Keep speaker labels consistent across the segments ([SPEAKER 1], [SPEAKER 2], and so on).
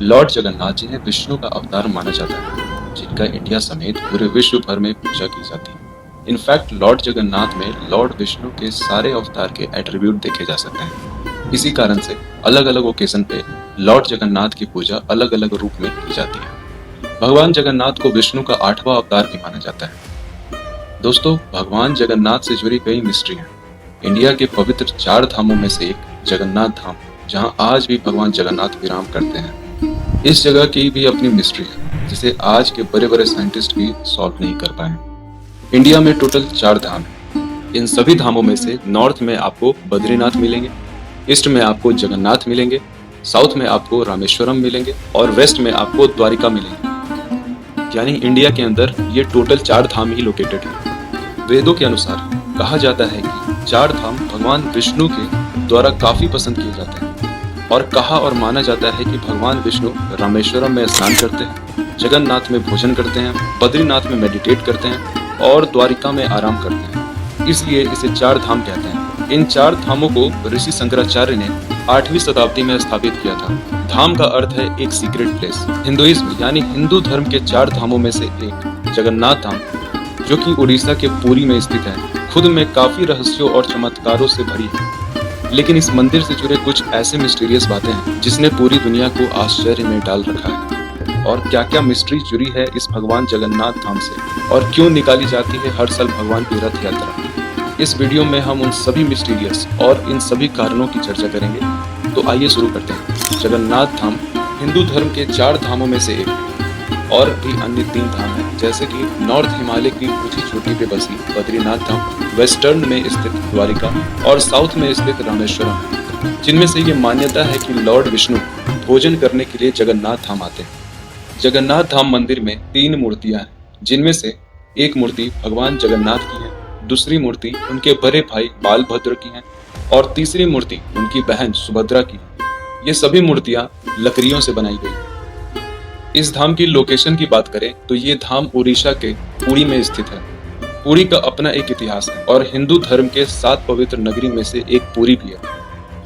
[SPEAKER 1] Lord Jagannath जिन्हें विष्णु का अवतार माना जाता है, जिनका इंडिया समेत पूरे विश्व भर में पूजा की जाती है। इनफैक्ट लॉर्ड जगन्नाथ में लॉर्ड विष्णु के सारे अवतार के एट्रीब्यूट देखे जा सकते हैं। इसी कारण से अलग अलग ओकेजन पे लॉर्ड जगन्नाथ की पूजा अलग अलग रूप में की जाती है। भगवान जगन्नाथ को विष्णु का 8वां अवतार भी माना जाता है। दोस्तों, भगवान जगन्नाथ से जुड़ी कई मिस्ट्री हैं। इंडिया के पवित्र 4 धामों में से एक जगन्नाथ धाम, जहां आज भी भगवान जगन्नाथ विराम करते हैं। इस जगह की भी अपनी मिस्ट्री है, जिसे आज के बड़े बड़े साइंटिस्ट भी सॉल्व नहीं कर पाए। इंडिया में टोटल 4 धाम हैं। इन सभी धामों में से नॉर्थ में आपको बद्रीनाथ मिलेंगे, ईस्ट में आपको जगन्नाथ मिलेंगे, साउथ में आपको रामेश्वरम मिलेंगे और वेस्ट में आपको द्वारिका मिलेंगे। यानी इंडिया के अंदर ये टोटल 4 धाम ही लोकेटेड है। वेदों के अनुसार कहा जाता है कि 4 धाम भगवान विष्णु के द्वारा काफी पसंद किए जाते हैं और कहा और माना जाता है कि भगवान विष्णु रामेश्वरम में स्नान करते हैं, जगन्नाथ में भोजन करते हैं, बद्रीनाथ में मेडिटेट करते हैं और द्वारिका में आराम करते हैं। इसलिए इसे 4 धाम कहते हैं। इन 4 धामों को ऋषि शंकराचार्य ने 8वीं शताब्दी में स्थापित किया था। धाम का अर्थ है एक सीक्रेट प्लेस। हिंदुइज्म यानी हिंदू धर्म के 4 धामों में से एक जगन्नाथ धाम, जो कि उड़ीसा के पुरी में स्थित है, खुद में काफी रहस्यों और चमत्कारों से भरी है। लेकिन इस मंदिर से जुड़े कुछ ऐसे मिस्टीरियस बातें हैं जिसने पूरी दुनिया को आश्चर्य में डाल रखा है। और क्या क्या मिस्ट्री जुड़ी है इस भगवान जगन्नाथ धाम से और क्यों निकाली जाती है हर साल भगवान की रथ यात्रा, इस वीडियो में हम उन सभी मिस्टीरियस और इन सभी कारणों की चर्चा करेंगे। तो आइए शुरू करते हैं। जगन्नाथ धाम हिंदू धर्म के 4 धामों में से एक है। और भी अन्य 3 धाम हैं, जैसे कि नॉर्थ हिमालय की ऊंची चोटी पे बसी बद्रीनाथ धाम, वेस्टर्न में स्थित द्वारिका और साउथ में स्थित रामेश्वरम, जिनमें से ये मान्यता है कि लॉर्ड विष्णु भोजन करने के लिए जगन्नाथ धाम आते हैं। जगन्नाथ धाम मंदिर में 3 मूर्तियां हैं, जिनमें से एक मूर्ति भगवान जगन्नाथ की है, दूसरी मूर्ति उनके बड़े भाई बालभद्र की है और तीसरी मूर्ति उनकी बहन सुभद्रा की है। ये सभी मूर्तियां लकड़ियों से बनाई गई हैं। इस धाम की लोकेशन की बात करें तो ये धाम उड़ीसा के पुरी में स्थित है। पुरी का अपना एक इतिहास है और हिंदू धर्म के 7 पवित्र नगरी में से एक पुरी भी है।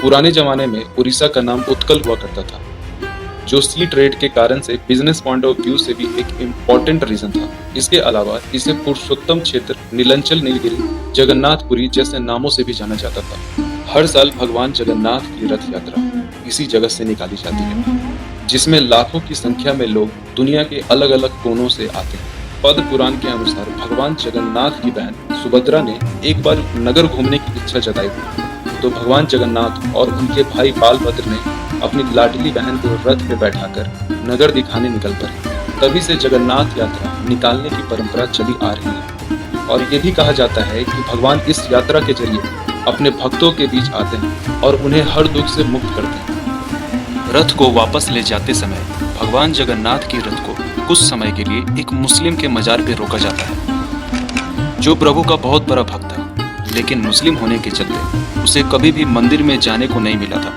[SPEAKER 1] पुराने जमाने में उड़ीसा का नाम उत्कल हुआ करता था, जो सी ट्रेड के कारण से बिजनेस पॉइंट ऑफ व्यू से भी एक इम्पोर्टेंट रीजन था। इसके अलावा इसे पुरुषोत्तम क्षेत्र, नीलंचल नीलगिरी, जगन्नाथपुरी जैसे नामों से भी जाना जाता था। हर साल भगवान जगन्नाथ की रथ यात्रा इसी जगह से निकाली जाती है, जिसमें लाखों की संख्या में लोग दुनिया के अलग अलग कोनों से आते हैं। पद्म पुराण के अनुसार भगवान जगन्नाथ की बहन सुभद्रा ने एक बार नगर घूमने की इच्छा जताई थी, तो भगवान जगन्नाथ और उनके भाई बालभद्र ने अपनी लाडली बहन को रथ पे बैठाकर नगर दिखाने निकल पड़े। तभी से जगन्नाथ यात्रा निकालने की परंपरा चली आ रही है और ये भी कहा जाता है कि भगवान इस यात्रा के जरिए अपने भक्तों के बीच आते हैं और उन्हें हर दुख से मुक्त करते हैं। रथ को वापस ले जाते समय भगवान जगन्नाथ की रथ को कुछ समय के लिए एक मुस्लिम के मजार पे रोका जाता है, जो प्रभु का बहुत बड़ा भक्त था, लेकिन मुस्लिम होने के चलते उसे कभी भी मंदिर में जाने को नहीं मिला था।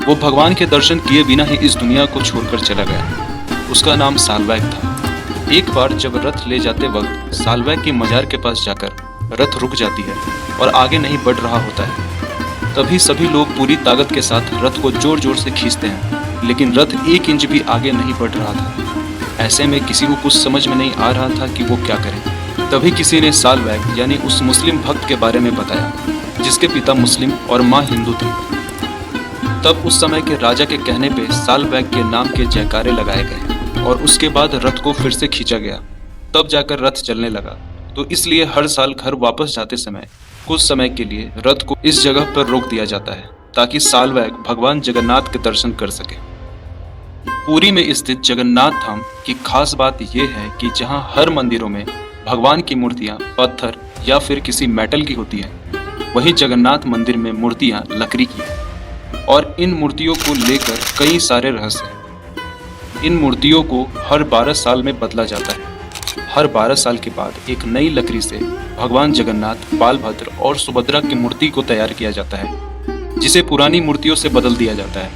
[SPEAKER 1] वो भगवान के दर्शन किए बिना ही इस दुनिया को छोड़कर चला गया। उसका नाम सालवैग था। एक बार जब रथ ले जाते वक्त सालवैग के मजार के पास जाकर रथ रुक जाती है और आगे नहीं बढ़ रहा होता है। तभी सभी लोग पूरी ताकत के साथ रथ को जोर जोर से खींचते हैं, लेकिन रथ 1 इंच भी आगे नहीं बढ़ रहा था। ऐसे में किसी को कुछ समझ में नहीं आ रहा था कि वो क्या करे। तभी किसी ने सालवैग यानी उस मुस्लिम भक्त के बारे में बताया, जिसके पिता मुस्लिम और माँ हिंदू थे। तब उस समय के राजा के कहने पे सालवैग के नाम के जयकारे लगाए गए और उसके बाद रथ को फिर से खींचा गया। तब जाकर रथ चलने लगा। तो इसलिए हर साल घर वापस जाते समय कुछ समय के लिए रथ को इस जगह पर रोक दिया जाता है, ताकि सालवैग भगवान जगन्नाथ के दर्शन कर सके। पुरी में स्थित जगन्नाथ धाम की खास बात यह है कि जहां हर मंदिरों में भगवान की मूर्तियां पत्थर या फिर किसी मेटल की होती हैं, वहीं जगन्नाथ मंदिर में मूर्तियां लकड़ी की हैं और इन मूर्तियों को लेकर कई सारे रहस्य हैं। इन मूर्तियों को हर 12 साल में बदला जाता है। हर 12 साल के बाद एक नई लकड़ी से भगवान जगन्नाथ, बालभद्र और सुभद्रा की मूर्ति को तैयार किया जाता है, जिसे पुरानी मूर्तियों से बदल दिया जाता है।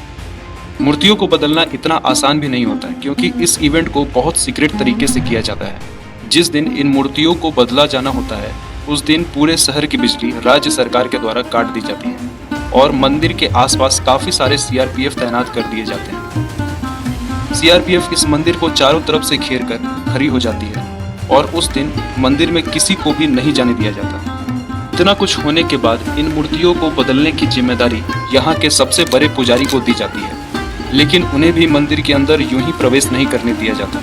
[SPEAKER 1] मूर्तियों को बदलना इतना आसान भी नहीं होता है, क्योंकि इस इवेंट को बहुत सीक्रेट तरीके से किया जाता है। जिस दिन इन मूर्तियों को बदला जाना होता है, उस दिन पूरे शहर की बिजली राज्य सरकार के द्वारा काट दी जाती है और मंदिर के आसपास काफी सारे सीआरपीएफ तैनात कर दिए जाते हैं। सीआरपीएफ इस मंदिर को चारों तरफ से घेर कर खड़ी हो जाती है और उस दिन मंदिर में किसी को भी नहीं जाने दिया जाता। इतना कुछ होने के बाद इन मूर्तियों को बदलने की जिम्मेदारी यहाँ के सबसे बड़े पुजारी को दी जाती है, लेकिन उन्हें भी मंदिर के अंदर यूं ही प्रवेश नहीं करने दिया जाता,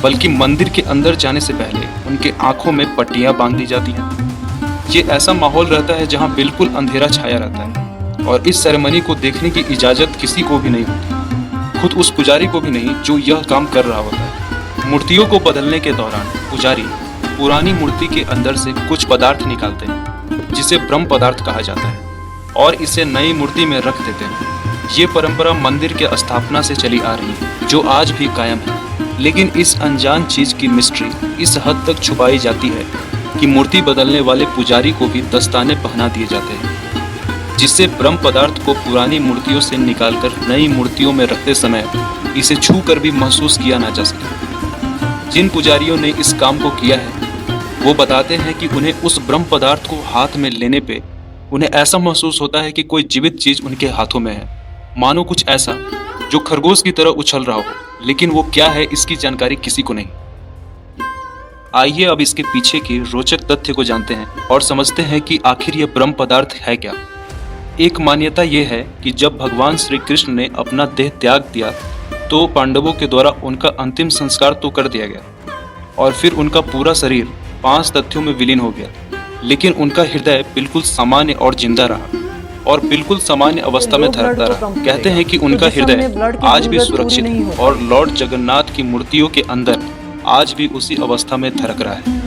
[SPEAKER 1] बल्कि मंदिर के अंदर जाने से पहले उनके आंखों में पट्टियां बांध दी जाती हैं। ये ऐसा माहौल रहता है जहां बिल्कुल अंधेरा छाया रहता है और इस सेरेमनी को देखने की इजाजत किसी को भी नहीं होती, खुद उस पुजारी को भी नहीं जो यह काम कर रहा होता है। मूर्तियों को बदलने के दौरान पुजारी पुरानी मूर्ति के अंदर से कुछ पदार्थ निकालते हैं जिसे ब्रह्म पदार्थ कहा जाता है और इसे नई मूर्ति में रख देते हैं। ये परंपरा मंदिर के स्थापना से चली आ रही है जो आज भी कायम है, लेकिन इस अनजान चीज की मिस्ट्री इस हद तक छुपाई जाती है कि मूर्ति बदलने वाले पुजारी को भी दस्ताने पहना दिए जाते हैं, जिससे ब्रह्म पदार्थ को पुरानी मूर्तियों से निकालकर नई मूर्तियों में रखते समय इसे छू कर भी महसूस किया ना जा सके। जिन पुजारियों ने इस काम को किया है वो बताते हैं कि उन्हें उस ब्रह्म पदार्थ को हाथ में लेने पे उन्हें ऐसा महसूस होता है कि कोई जीवित चीज उनके हाथों में है, मानो कुछ ऐसा जो खरगोश की तरह उछल रहा हो, लेकिन वो क्या है इसकी जानकारी किसी को नहीं। आइए अब इसके पीछे के रोचक तथ्य को जानते हैं और समझते हैं कि आखिर यह ब्रह्म पदार्थ है क्या। एक मान्यता यह है कि जब भगवान श्री कृष्ण ने अपना देह त्याग दिया तो पांडवों के द्वारा उनका अंतिम संस्कार तो कर दिया गया और फिर उनका पूरा शरीर 5 तथ्यों में विलीन हो गया, लेकिन उनका हृदय बिल्कुल सामान्य और जिंदा रहा और बिल्कुल सामान्य अवस्था में धड़कता रहा। कहते हैं कि उनका हृदय आज भी सुरक्षित है और लॉर्ड जगन्नाथ की मूर्तियों के अंदर आज भी उसी अवस्था में धड़क रहा है।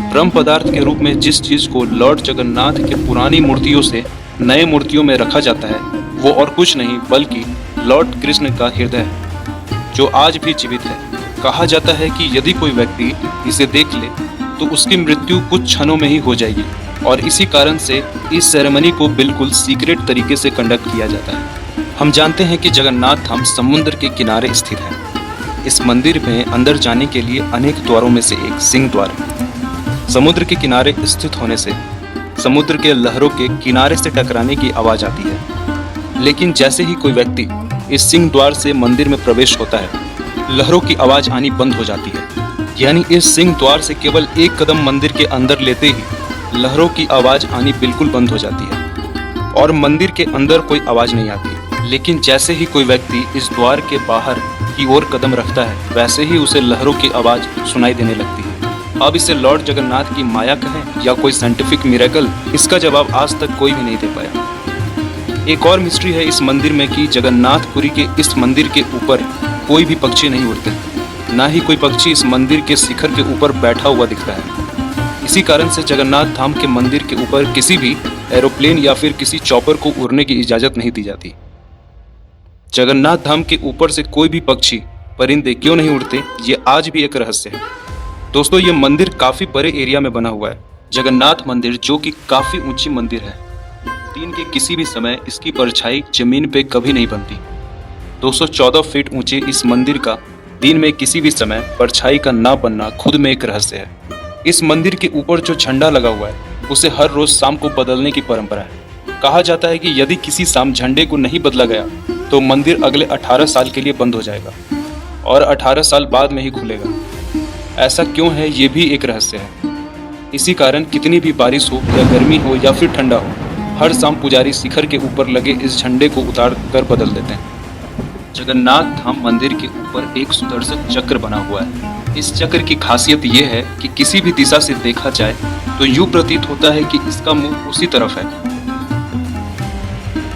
[SPEAKER 1] ब्रह्म पदार्थ के रूप में जिस चीज को लॉर्ड जगन्नाथ के पुरानी मूर्तियों से नए मूर्तियों में रखा जाता है वो और कुछ नहीं बल्कि लॉर्ड कृष्ण का हृदय है जो आज भी जीवित है। कहा जाता है कि यदि कोई व्यक्ति इसे देख ले तो उसकी मृत्यु कुछ क्षणों में ही हो जाएगी और इसी कारण से इस सेरेमनी को बिल्कुल सीक्रेट तरीके से कंडक्ट किया जाता है। हम जानते हैं कि जगन्नाथ धाम समुद्र के किनारे स्थित है। इस मंदिर में अंदर जाने के लिए अनेक द्वारों में से एक सिंह द्वार है। समुद्र के किनारे स्थित होने से समुद्र के लहरों के किनारे से टकराने की आवाज आती है, लेकिन जैसे ही कोई व्यक्ति इस सिंह द्वार से मंदिर में प्रवेश होता है लहरों की आवाज आनी बंद हो जाती है। यानी इस सिंह द्वार से केवल एक कदम मंदिर के अंदर लेते ही लहरों की आवाज आनी बिल्कुल बंद हो जाती है और मंदिर के अंदर कोई आवाज नहीं आती। लेकिन जैसे ही कोई व्यक्ति इस द्वार के बाहर की ओर कदम रखता है वैसे ही उसे लहरों की आवाज सुनाई देने लगती है। अब इसे लॉर्ड जगन्नाथ की माया कहें या कोई साइंटिफिक मिरेकल, इसका जवाब आज तक कोई भी नहीं दे पाया। एक और मिस्ट्री है इस मंदिर में कि जगन्नाथपुरी के इस मंदिर के ऊपर कोई भी पक्षी नहीं उड़ते, ना ही कोई पक्षी इस मंदिर के शिखर के ऊपर बैठा हुआ दिखता है। इसी कारण से जगन्नाथ धाम के मंदिर के ऊपर किसी भी एरोप्लेन या फिर किसी चॉपर को उड़ने की इजाजत नहीं दी जाती। जगन्नाथ धाम के ऊपर से कोई भी पक्षी परिंदे क्यों नहीं उड़ते, ये आज भी एक रहस्य है। दोस्तों, ये मंदिर काफी बड़े एरिया में बना हुआ है। जगन्नाथ मंदिर जो कि काफी ऊंची मंदिर है, दिन के किसी भी समय इसकी परछाई जमीन पे कभी नहीं बनती। 214 फीट ऊंचे इस मंदिर का दिन में किसी भी समय परछाई का ना बनना खुद में एक रहस्य है। इस मंदिर के ऊपर जो झंडा लगा हुआ है उसे हर रोज शाम को बदलने की परंपरा है। कहा जाता है कि यदि किसी शाम झंडे को नहीं बदला गया तो मंदिर अगले 18 साल के लिए बंद हो जाएगा और 18 साल बाद में ही खुलेगा। ऐसा क्यों है ये भी एक रहस्य है। इसी कारण कितनी भी बारिश हो या गर्मी हो या फिर ठंडा हो, हर शाम पुजारी शिखर के ऊपर लगे इस झंडे को उतार कर बदल देते हैं। जगन्नाथ धाम मंदिर के ऊपर एक सुदर्शन चक्र बना हुआ है। इस चक्र की खासियत यह है कि किसी भी दिशा से देखा जाए तो यूं प्रतीत होता है कि इसका मुंह उसी तरफ है।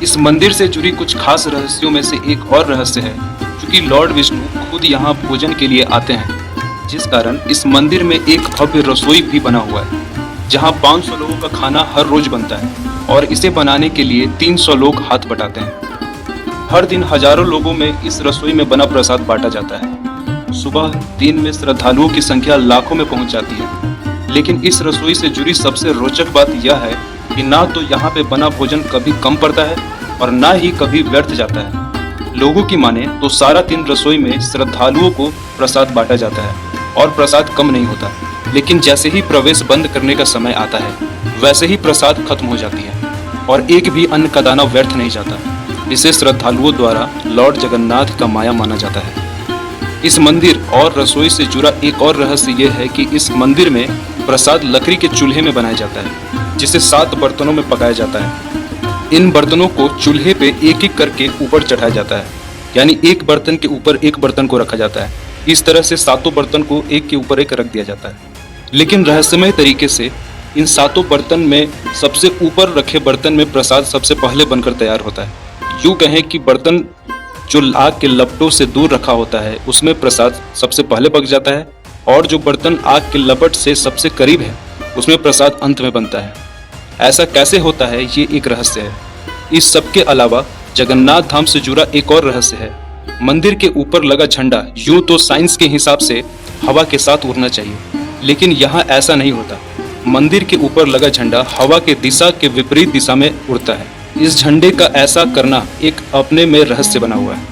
[SPEAKER 1] इस मंदिर से जुड़ी कुछ खास रहस्यों में से एक और रहस्य है क्योंकि लॉर्ड विष्णु खुद यहाँ भोजन के लिए आते हैं, जिस कारण इस मंदिर में एक भव्य रसोई भी बना हुआ है जहाँ 500 लोगों का खाना हर रोज बनता है और इसे बनाने के लिए 300 लोग हाथ बटाते हैं। हर दिन हजारों लोगों में इस रसोई में बना प्रसाद बांटा जाता है। सुबह दिन में श्रद्धालुओं की संख्या लाखों में पहुंच जाती है। लेकिन इस रसोई से जुड़ी सबसे रोचक बात यह है कि ना तो यहाँ पे बना भोजन कभी कम पड़ता है और ना ही कभी व्यर्थ जाता है। लोगों की माने तो सारा दिन रसोई में श्रद्धालुओं को प्रसाद बांटा जाता है और प्रसाद कम नहीं होता, लेकिन जैसे ही प्रवेश बंद करने का समय आता है वैसे ही प्रसाद खत्म हो जाती है और एक भी अन्न का दाना व्यर्थ नहीं जाता।
[SPEAKER 2] इसे श्रद्धालुओं द्वारा लॉर्ड जगन्नाथ का माया माना जाता है। इस मंदिर और रसोई से जुड़ा एक और रहस्य यह है कि इस मंदिर में प्रसाद लकड़ी के चूल्हे में बनाया जाता है, जिसे 7 बर्तनों में पकाया जाता है। इन बर्तनों को चूल्हे पे एक एक करके ऊपर चढ़ाया जाता है, यानी एक बर्तन के ऊपर एक बर्तन को रखा जाता है। इस तरह से 7 बर्तन को एक के ऊपर एक रख दिया जाता है। लेकिन रहस्यमय तरीके से इन 7 बर्तन में सबसे ऊपर रखे बर्तन में प्रसाद सबसे पहले बनकर तैयार होता है। यूँ कहें कि बर्तन जो आग के लपटों से दूर रखा होता है उसमें प्रसाद सबसे पहले पक जाता है, और जो बर्तन आग के लपट से सबसे करीब है उसमें प्रसाद अंत में बनता है। ऐसा कैसे होता है, ये एक रहस्य है। इस सब के अलावा जगन्नाथ धाम से जुड़ा एक और रहस्य है। मंदिर के ऊपर लगा झंडा यूं तो साइंस के हिसाब से हवा के साथ उड़ना चाहिए, लेकिन यहाँ ऐसा नहीं होता। मंदिर के ऊपर लगा झंडा हवा के दिशा के विपरीत दिशा में उड़ता है। इस झंडे का ऐसा करना एक अपने में रहस्य बना हुआ है।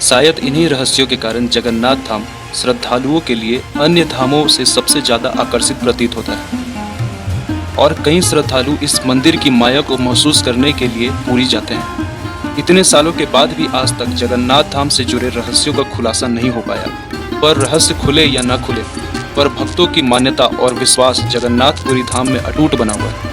[SPEAKER 2] शायद इन्हीं रहस्यों के कारण जगन्नाथ धाम श्रद्धालुओं के लिए अन्य धामों से सबसे ज्यादा आकर्षित प्रतीत होता है, और कई श्रद्धालु इस मंदिर की माया को महसूस करने के लिए पुरी जाते हैं। इतने सालों के बाद भी आज तक जगन्नाथ धाम से जुड़े रहस्यों का खुलासा नहीं हो पाया। पर रहस्य खुले या न खुले, पर भक्तों की मान्यता और विश्वास जगन्नाथपुरी धाम में अटूट बना हुआ है।